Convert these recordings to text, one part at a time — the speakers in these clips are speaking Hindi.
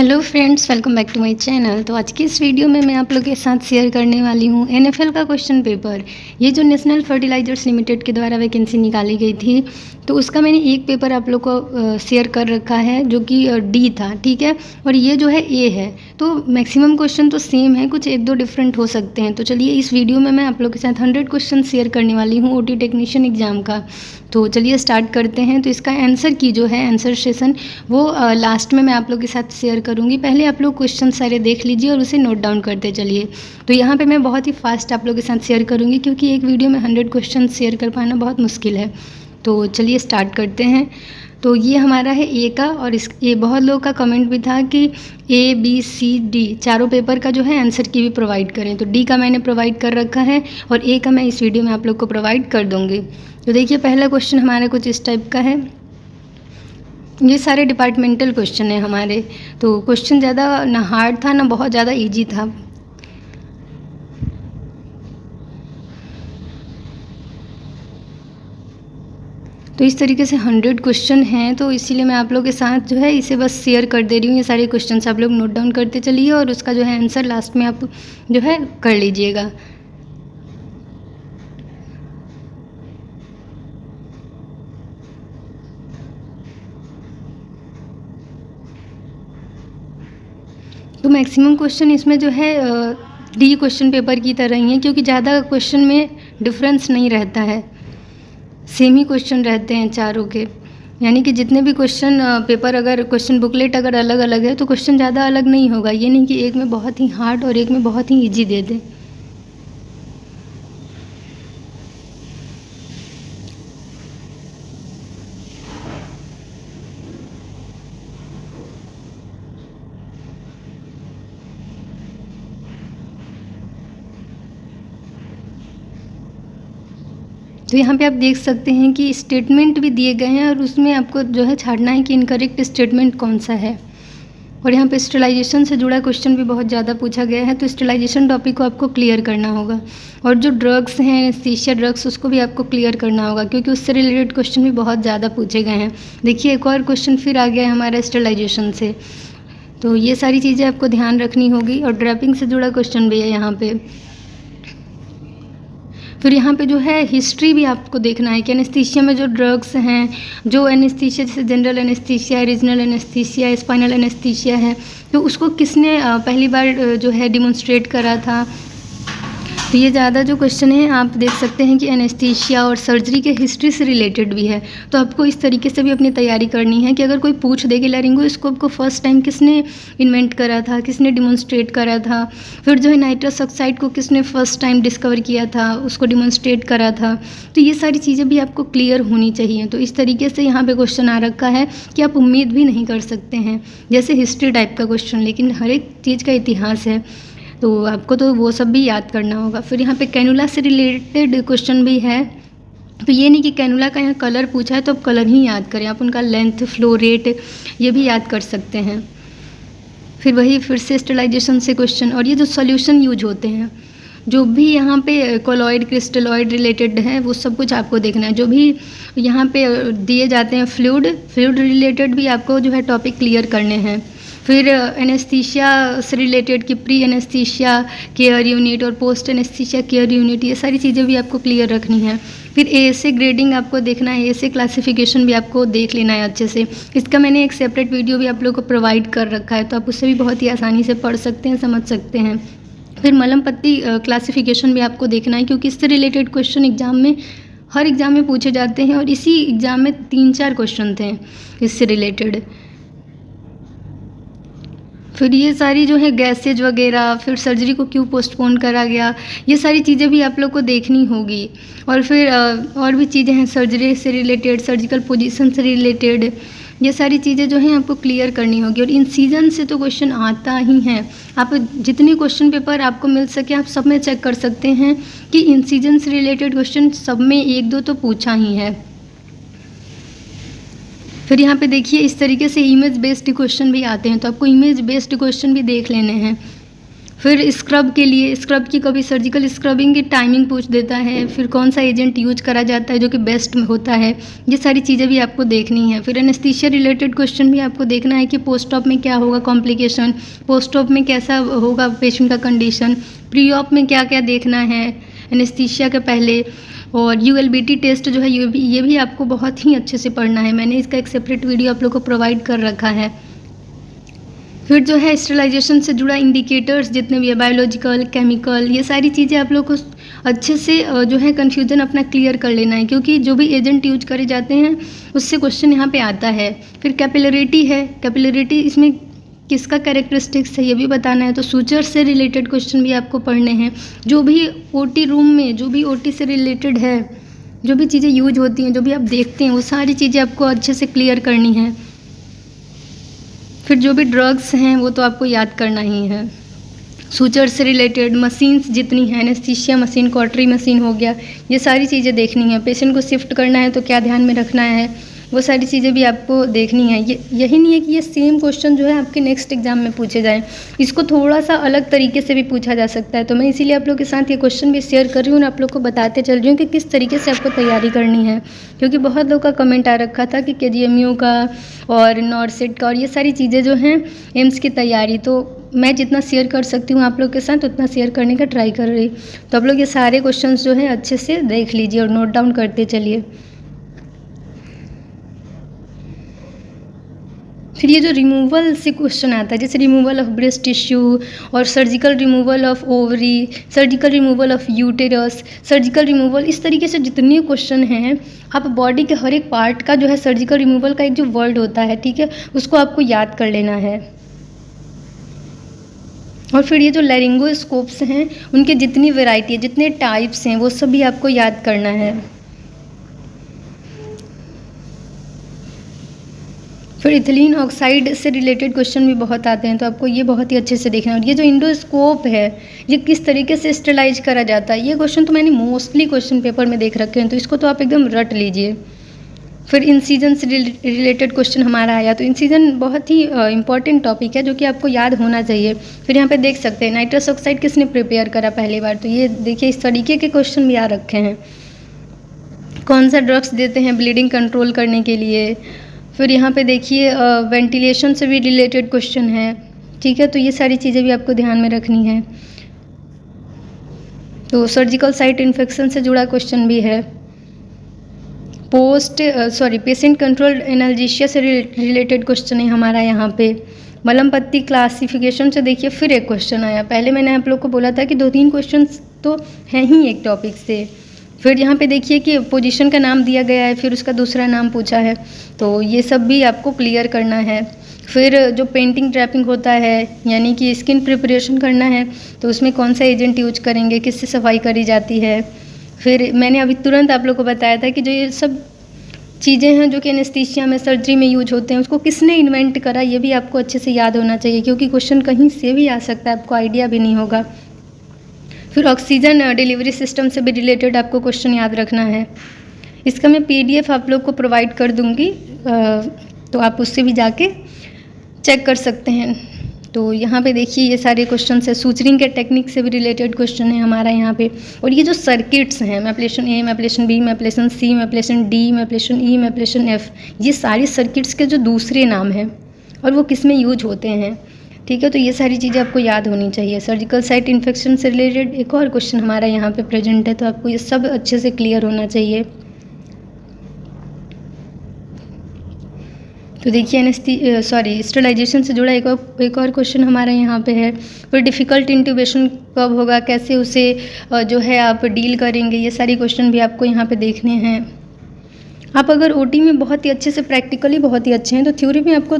Hello friends, welcome back to my channel. तो आज की इस वीडियो में मैं आप लोगों के साथ शेयर करने वाली हूँ एनएफएल का क्वेश्चन पेपर। ये जो नेशनल फर्टिलाइजर्स लिमिटेड के द्वारा वैकेंसी निकाली गई थी, तो उसका मैंने एक पेपर आप लोग को शेयर कर रखा है जो कि डी था, ठीक है। और ये जो है ए है। तो मैक्सिमम क्वेश्चन तो सेम है, कुछ एक दो डिफरेंट हो सकते हैं। तो चलिए इस वीडियो में मैं आप लोग के साथ 100 क्वेश्चन शेयर करने वाली हूँ ओटी टेक्नीशियन एग्ज़ाम का। तो चलिए स्टार्ट करते हैं। तो इसका आंसर की जो है आंसर सेशन वो लास्ट में मैं आप लोग के साथ शेयर करूँगी। पहले आप लोग क्वेश्चन सारे देख लीजिए और उसे नोट डाउन करते चलिए। तो यहाँ पे मैं बहुत ही फास्ट आप लोग के साथ शेयर करूँगी, क्योंकि एक वीडियो में 100 क्वेश्चन शेयर कर पाना बहुत मुश्किल है। तो चलिए स्टार्ट करते हैं। तो ये हमारा है ए का, और इस ये बहुत लोगों का कमेंट भी था कि ए बी सी डी चारों पेपर का जो है आंसर की भी प्रोवाइड करें। तो डी का मैंने प्रोवाइड कर रखा है और ए का मैं इस वीडियो में आप लोग को प्रोवाइड कर दूँगी। तो देखिए पहला क्वेश्चन हमारा कुछ इस टाइप का है। ये सारे डिपार्टमेंटल क्वेश्चन है हमारे। तो क्वेश्चन ज़्यादा ना हार्ड था ना बहुत ज़्यादा इजी था। तो इस तरीके से 100 क्वेश्चन हैं, तो इसीलिए मैं आप लोगों के साथ जो है इसे बस शेयर कर दे रही हूँ। ये सारे क्वेश्चन आप लोग नोट डाउन करते चलिए और उसका जो है आंसर लास्ट में आप जो है कर लीजिएगा। तो मैक्सिमम क्वेश्चन इसमें जो है डी क्वेश्चन पेपर की तरह ही है, क्योंकि ज़्यादा क्वेश्चन में डिफरेंस नहीं रहता है, सेम ही क्वेश्चन रहते हैं चारों के। यानी कि जितने भी क्वेश्चन पेपर अगर क्वेश्चन बुकलेट अगर अलग अलग है तो क्वेश्चन ज़्यादा अलग नहीं होगा। ये नहीं कि एक में बहुत ही हार्ड और एक में बहुत ही ईजी दे दे। तो यहाँ पे आप देख सकते हैं कि स्टेटमेंट भी दिए गए हैं और उसमें आपको जो है छांटना है कि इनकरेक्ट स्टेटमेंट कौन सा है। और यहाँ पे स्टेलाइजेशन से जुड़ा क्वेश्चन भी बहुत ज़्यादा पूछा गया है, तो स्टेलाइजेशन टॉपिक को आपको क्लियर करना होगा। और जो ड्रग्स हैं एनेस्थीसिया ड्रग्स, उसको भी आपको क्लियर करना होगा, क्योंकि उससे रिलेटेड क्वेश्चन भी बहुत ज़्यादा पूछे गए हैं। देखिए एक और क्वेश्चन फिर आ गया है हमारा स्टेलाइजेशन से। तो ये सारी चीज़ें आपको ध्यान रखनी होगी। और ड्रैपिंग से जुड़ा क्वेश्चन भी है यहाँ पे। फिर यहाँ पे जो है हिस्ट्री भी आपको देखना है कि एनेस्थीसिया में जो ड्रग्स हैं, जो एनेस्थीसिया जैसे general anaesthesia, regional anaesthesia, spinal anaesthesia है, तो उसको किसने पहली बार जो है डिमॉन्स्ट्रेट करा था। तो ये ज़्यादा जो क्वेश्चन है आप देख सकते हैं कि एनेस्थीसिया और सर्जरी के हिस्ट्री से रिलेटेड भी है। तो आपको इस तरीके से भी अपनी तैयारी करनी है कि अगर कोई पूछ दे कि लैरिंगोस्कोप को फर्स्ट टाइम किसने इन्वेंट करा था, किसने डिमॉन्स्ट्रेट करा था, फिर जो है नाइट्रस ऑक्साइड को किसने फर्स्ट टाइम डिस्कवर किया था, उसको डिमॉन्स्ट्रेट करा था। तो ये सारी चीज़ें भी आपको क्लियर होनी चाहिए। तो इस तरीके से यहाँ पर क्वेश्चन आ रखा है कि आप उम्मीद भी नहीं कर सकते हैं जैसे हिस्ट्री टाइप का क्वेश्चन, लेकिन हर एक चीज़ का इतिहास है, तो आपको तो वो सब भी याद करना होगा। फिर यहाँ पे कैनुला से रिलेटेड क्वेश्चन भी है। तो ये नहीं कि कैनुला का यहाँ कलर पूछा है तो आप कलर ही याद करें, आप उनका लेंथ, फ्लो रेट ये भी याद कर सकते हैं। फिर से स्टेलाइजेशन से क्वेश्चन, और ये जो सॉल्यूशन यूज होते हैं, जो भी यहाँ पे कोलॉइड क्रिस्टलॉइड रिलेटेड है वो सब कुछ आपको देखना है। जो भी यहाँ पे दिए जाते हैं फ्लूइड रिलेटेड भी आपको जो है टॉपिक क्लियर करने हैं। फिर एनेस्थीसिया से रिलेटेड कि प्री एनेस्थीसिया केयर यूनिट और पोस्ट एनेस्थीसिया केयर यूनिट, ये सारी चीज़ें भी आपको क्लियर रखनी है। फिर ए से ग्रेडिंग आपको देखना है, ए से क्लासिफिकेशन भी आपको देख लेना है अच्छे से। इसका मैंने एक सेपरेट वीडियो भी आप लोग को प्रोवाइड कर रखा है, तो आप उससे भी बहुत ही आसानी से पढ़ सकते हैं, समझ सकते हैं। फिर मलम पत्ती क्लासिफिकेशन भी आपको देखना है, क्योंकि इससे रिलेटेड क्वेश्चन एग्जाम में हर एग्ज़ाम में पूछे जाते हैं, और इसी एग्ज़ाम में 3-4 क्वेश्चन थे इससे रिलेटेड। फिर ये सारी जो है गैसेज वगैरह, फिर सर्जरी को क्यों पोस्टपोन करा गया, ये सारी चीज़ें भी आप लोग को देखनी होगी। और फिर और भी चीज़ें हैं सर्जरी से रिलेटेड, सर्जिकल पोजीशन से रिलेटेड, ये सारी चीज़ें जो हैं आपको क्लियर करनी होगी। और इंसीजन से तो क्वेश्चन आता ही है। आप जितने क्वेश्चन पेपर आपको मिल सके आप सब में चेक कर सकते हैं कि इंसीजन से रिलेटेड क्वेश्चन सब में 1-2 तो पूछा ही है। फिर यहाँ पे देखिए इस तरीके से इमेज बेस्ड क्वेश्चन भी आते हैं, तो आपको इमेज बेस्ड क्वेश्चन भी देख लेने हैं। फिर स्क्रब के लिए, स्क्रब की कभी सर्जिकल स्क्रबिंग की टाइमिंग पूछ देता है, फिर कौन सा एजेंट यूज करा जाता है जो कि बेस्ट होता है, ये सारी चीज़ें भी आपको देखनी है। फिर एनेस्थीसिया रिलेटेड क्वेश्चन भी आपको देखना है कि पोस्ट ऑप में क्या होगा कॉम्प्लिकेशन, पोस्ट ऑप में कैसा होगा पेशेंट का कंडीशन, प्री ऑप में क्या क्या देखना है एनेस्थीसिया के पहले, और यूएलबीटी टेस्ट जो है ये भी आपको बहुत ही अच्छे से पढ़ना है। मैंने इसका एक सेपरेट वीडियो आप लोग को प्रोवाइड कर रखा है। फिर जो है स्टेरिलाइजेशन से जुड़ा इंडिकेटर्स जितने भी है, बायोलॉजिकल, केमिकल, ये सारी चीज़ें आप लोग को अच्छे से जो है कन्फ्यूज़न अपना क्लियर कर लेना है, क्योंकि जो भी एजेंट यूज करे जाते हैं उससे क्वेश्चन यहाँ पे आता है। फिर कैपिलरिटी है, कैपिलरिटी इसमें किसका कैरेक्टरिस्टिक्स है ये भी बताना है। तो सूचर से रिलेटेड क्वेश्चन भी आपको पढ़ने हैं। जो भी ओटी रूम में, जो भी ओटी से रिलेटेड है, जो भी चीज़ें यूज होती हैं, जो भी आप देखते हैं, वो सारी चीज़ें आपको अच्छे से क्लियर करनी है। फिर जो भी ड्रग्स हैं वो तो आपको याद करना ही है। सूचर से रिलेटेड मशीन्स जितनी हैं, एनेस्थीसिया मशीन, कॉटरी मशीन हो गया, ये सारी चीज़ें देखनी है। पेशेंट को शिफ्ट करना है तो क्या ध्यान में रखना है, वो सारी चीज़ें भी आपको देखनी है। यही नहीं है कि ये सेम क्वेश्चन जो है आपके नेक्स्ट एग्जाम में पूछे जाएँ, इसको थोड़ा सा अलग तरीके से भी पूछा जा सकता है। तो मैं इसीलिए आप लोग के साथ ये क्वेश्चन भी शेयर कर रही हूँ और आप लोग को बताते चल रही हूँ कि किस तरीके से आपको तैयारी करनी है। क्योंकि बहुत लोग का कमेंट आ रखा था कि KGMU का और नॉर्सेट का और ये सारी चीज़ें जो हैं एम्स की तैयारी, तो मैं जितना शेयर कर सकती हूँ आप लोग के साथ उतना शेयर करने का ट्राई कर रही। तो आप लोग ये सारे क्वेश्चंस जो हैं अच्छे से देख लीजिए और नोट डाउन करते चलिए। फिर ये जो रिमूवल से क्वेश्चन आता है, जैसे रिमूवल ऑफ ब्रेस्ट टिश्यू और surgical removal of ovary, surgical removal of uterus, surgical removal, इस तरीके से जितने क्वेश्चन हैं आप बॉडी के हर एक पार्ट का जो है सर्जिकल रिमूवल का एक जो वर्ड होता है, ठीक है, उसको आपको याद कर लेना है। और फिर ये जो लैरिंगोस्कोप्स हैं उनके जितनी वैरायटी है, जितने टाइप्स हैं, वो सब भी आपको याद करना है। फिर इथिलीन ऑक्साइड से रिलेटेड क्वेश्चन भी बहुत आते हैं, तो आपको ये बहुत ही अच्छे से देखना है। और ये जो इंडोस्कोप है ये किस तरीके से स्टेलाइज करा जाता है, ये क्वेश्चन तो मैंने मोस्टली क्वेश्चन पेपर में देख रखे हैं, तो इसको तो आप एकदम रट लीजिए। फिर इंसीजन से रिलेटेड क्वेश्चन हमारा आया, तो इंसीजन बहुत ही इंपॉर्टेंट टॉपिक है जो कि आपको याद होना चाहिए। फिर यहाँ पे देख सकते हैं नाइट्रस ऑक्साइड किसने प्रिपेयर करा पहली बार, तो ये देखिए इस तरीके के क्वेश्चन भी आ रखे हैं। कौन सा ड्रग्स देते हैं ब्लीडिंग कंट्रोल करने के लिए। फिर यहाँ पे देखिए वेंटिलेशन से भी रिलेटेड क्वेश्चन है, ठीक है, तो ये सारी चीज़ें भी आपको ध्यान में रखनी है। तो सर्जिकल साइट इन्फेक्शन से जुड़ा क्वेश्चन भी है। पेशेंट कंट्रोल्ड एनाल्जेशिया से रिलेटेड क्वेश्चन है हमारा यहाँ पे। मलम पत्ती क्लासिफिकेशन से देखिए फिर एक क्वेश्चन आया। पहले मैंने आप लोग को बोला था कि 2-3 क्वेश्चन तो हैं ही एक टॉपिक से। फिर यहाँ पे देखिए कि पोजीशन का नाम दिया गया है, फिर उसका दूसरा नाम पूछा है, तो ये सब भी आपको क्लियर करना है। फिर जो पेंटिंग ड्रैपिंग होता है यानी कि स्किन प्रिपरेशन करना है, तो उसमें कौन सा एजेंट यूज करेंगे, किससे सफाई करी जाती है। फिर मैंने अभी तुरंत आप लोग को बताया था कि जो ये सब चीज़ें हैं जो कि एनेस्थीसिया में, सर्जरी में यूज होते हैं, उसको किसने इन्वेंट करा, ये भी आपको अच्छे से याद होना चाहिए, क्योंकि क्वेश्चन कहीं से भी आ सकता है, आपको आइडिया भी नहीं होगा। फिर ऑक्सीजन डिलीवरी सिस्टम से भी रिलेटेड आपको क्वेश्चन याद रखना है। इसका मैं PDF आप लोग को प्रोवाइड कर दूँगी, तो आप उससे भी जाके चेक कर सकते हैं। तो यहाँ पे देखिए ये सारे क्वेश्चन है। सूचरिंग के टेक्निक से भी रिलेटेड क्वेश्चन है हमारा यहाँ पे। और ये जो सर्किट्स हैं, मैप्लेशन A, मैप्लेशन B, मैप्लेशन C, मैप्लेशन D, मैप्लेशन E, मैप्लेशन F, ये सारी सर्किट्स के जो दूसरे नाम हैं और वो किस में यूज होते हैं, ठीक है, तो ये सारी चीज़ें आपको याद होनी चाहिए। सर्जिकल साइट इन्फेक्शन से रिलेटेड एक और क्वेश्चन हमारा यहाँ पे प्रेजेंट है, तो आपको ये सब अच्छे से क्लियर होना चाहिए। तो देखिए स्टेरिलाइजेशन से जुड़ा एक और क्वेश्चन हमारा यहाँ पे है। फिर डिफ़िकल्ट इंट्यूबेशन कब होगा, कैसे उसे जो है आप डील करेंगे, ये सारी क्वेश्चन भी आपको यहाँ पे देखने हैं। आप अगर OT में बहुत ही अच्छे से, प्रैक्टिकली बहुत ही अच्छे हैं, तो थ्योरी में आपको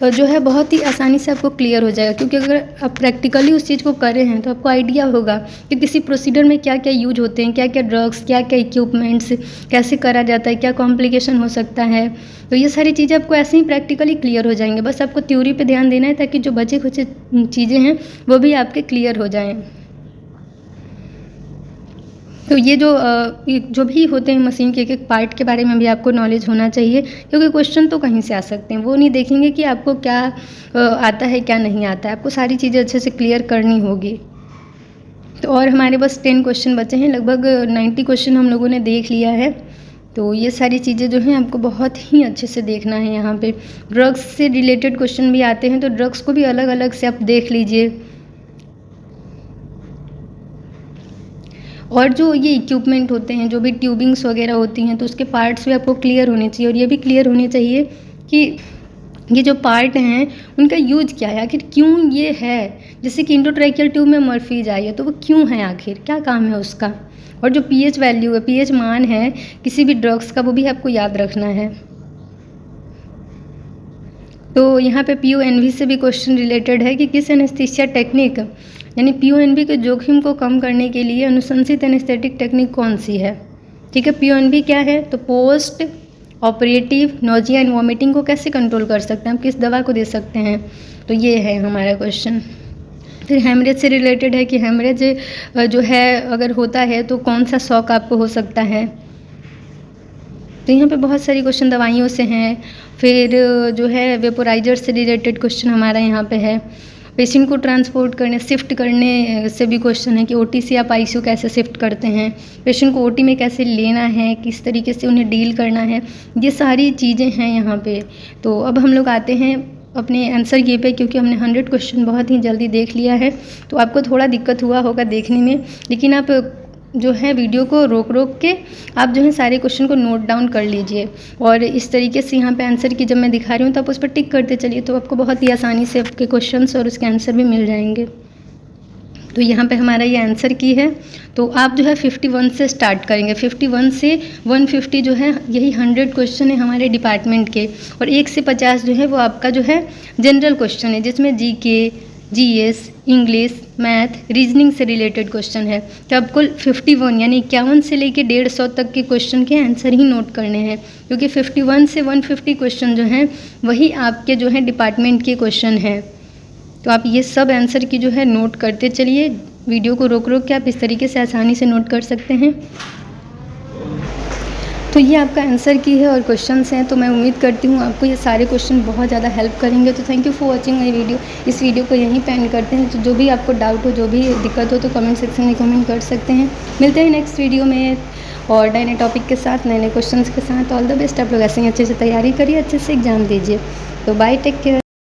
जो है बहुत ही आसानी से आपको क्लियर हो जाएगा, क्योंकि अगर आप प्रैक्टिकली उस चीज़ को कर रहे हैं तो आपको आइडिया होगा कि किसी प्रोसीजर में क्या क्या यूज होते हैं, क्या क्या ड्रग्स, क्या क्या इक्विपमेंट्स, कैसे करा जाता है, क्या कॉम्प्लिकेशन हो सकता है। तो ये सारी चीज़ें आपको ऐसे ही प्रैक्टिकली क्लियर हो जाएंगे। बस आपको थ्योरी पे ध्यान देना है ताकि जो बचे कुछ चीज़ें हैं वो भी आपके क्लियर हो जाएँ। तो ये जो भी होते हैं मशीन के एक पार्ट के बारे में भी आपको नॉलेज होना चाहिए, क्योंकि क्वेश्चन तो कहीं से आ सकते हैं। वो नहीं देखेंगे कि आपको क्या आता है क्या नहीं आता है, आपको सारी चीज़ें अच्छे से क्लियर करनी होगी। तो और हमारे पास 10 क्वेश्चन बचे हैं, लगभग 90 क्वेश्चन हम लोगों ने देख लिया है। तो ये सारी चीज़ें जो हैं आपको बहुत ही अच्छे से देखना है। यहाँ पे ड्रग्स से रिलेटेड क्वेश्चन भी आते हैं, तो ड्रग्स को भी अलग अलग से आप देख लीजिए। और जो ये इक्विपमेंट होते हैं, जो भी ट्यूबिंग्स वगैरह होती हैं, तो उसके पार्ट्स भी आपको क्लियर होने चाहिए। और ये भी क्लियर होने चाहिए कि ये जो पार्ट हैं उनका यूज़ क्या है, आखिर क्यों ये है। जैसे कि इंडोट्रैकियल ट्यूब में मर्फीज आई है, तो वो क्यों है, आखिर क्या काम है उसका। और जो पीएच वैल्यू है, पीएच मान है किसी भी ड्रग्स का, वो भी आपको याद रखना है। तो यहाँ पे पीओएनवी से भी क्वेश्चन रिलेटेड है कि किस एनेस्थीसिया टेक्निक, यानी पीओएनवी के जोखिम को कम करने के लिए अनुशंसित एनेस्थेटिक टेक्निक कौन सी है। ठीक है, पीओएनवी क्या है, तो post operative nausea and vomiting को कैसे कंट्रोल कर सकते हैं, हम किस दवा को दे सकते हैं, तो ये है हमारा क्वेश्चन। फिर हेमरेज से रिलेटेड है कि हेमरेज जो है अगर होता है तो कौन सा शॉक आपको हो सकता है। तो यहाँ पे बहुत सारी क्वेश्चन दवाइयों से हैं। फिर जो है वेपोराइजर से रिलेटेड क्वेश्चन हमारा यहाँ पे है। पेशेंट को ट्रांसपोर्ट करने, शिफ्ट करने से भी क्वेश्चन है कि ओटी से आप आईसीयू कैसे शिफ्ट करते हैं, पेशेंट को ओटी में कैसे लेना है, किस तरीके से उन्हें डील करना है, ये सारी चीज़ें हैं यहाँ पे। तो अब हम लोग आते हैं अपने आंसर की पे, क्योंकि हमने 100 क्वेश्चन बहुत ही जल्दी देख लिया है, तो आपको थोड़ा दिक्कत हुआ होगा देखने में, लेकिन आप जो है वीडियो को रोक रोक के आप जो है सारे क्वेश्चन को नोट डाउन कर लीजिए। और इस तरीके से यहाँ पे आंसर की जब मैं दिखा रही हूँ तो आप उस पर टिक करते चलिए, तो आपको बहुत ही आसानी से आपके क्वेश्चंस और उसके आंसर भी मिल जाएंगे। तो यहाँ पे हमारा ये आंसर की है। तो आप जो है 51 से स्टार्ट करेंगे, 51 से 150 जो है यही 100 क्वेश्चन है हमारे डिपार्टमेंट के, और 1 से 50 जो है वो आपका जो है जनरल क्वेश्चन है, जिसमें GK, GS, English, math, reasoning से रिलेटेड क्वेश्चन है। तो अब कुल 51 यानी 51 से लेके 150 तक के क्वेश्चन के आंसर ही नोट करने हैं, क्योंकि 51 से 150 क्वेश्चन जो हैं वही आपके जो है डिपार्टमेंट के क्वेश्चन हैं। तो आप ये सब आंसर की जो है नोट करते चलिए, वीडियो को रोक रोक के आप इस तरीके से आसानी से नोट कर सकते हैं। तो ये आपका आंसर की है और क्वेश्चंस हैं, तो मैं उम्मीद करती हूँ आपको ये सारे क्वेश्चन बहुत ज़्यादा हेल्प करेंगे। तो thank you for watching my video. इस वीडियो को यहीं पे एंड करते हैं। तो जो भी आपको डाउट हो, जो भी दिक्कत हो, तो कमेंट सेक्शन में कमेंट कर सकते हैं। मिलते हैं नेक्स्ट वीडियो में और नए नए टॉपिक के साथ, नए नए क्वेश्चन के साथ। All the best. आप लोग ऐसे ही अच्छे से तैयारी करिए, अच्छे से एग्जाम दीजिए। तो बाय, टेक केयर।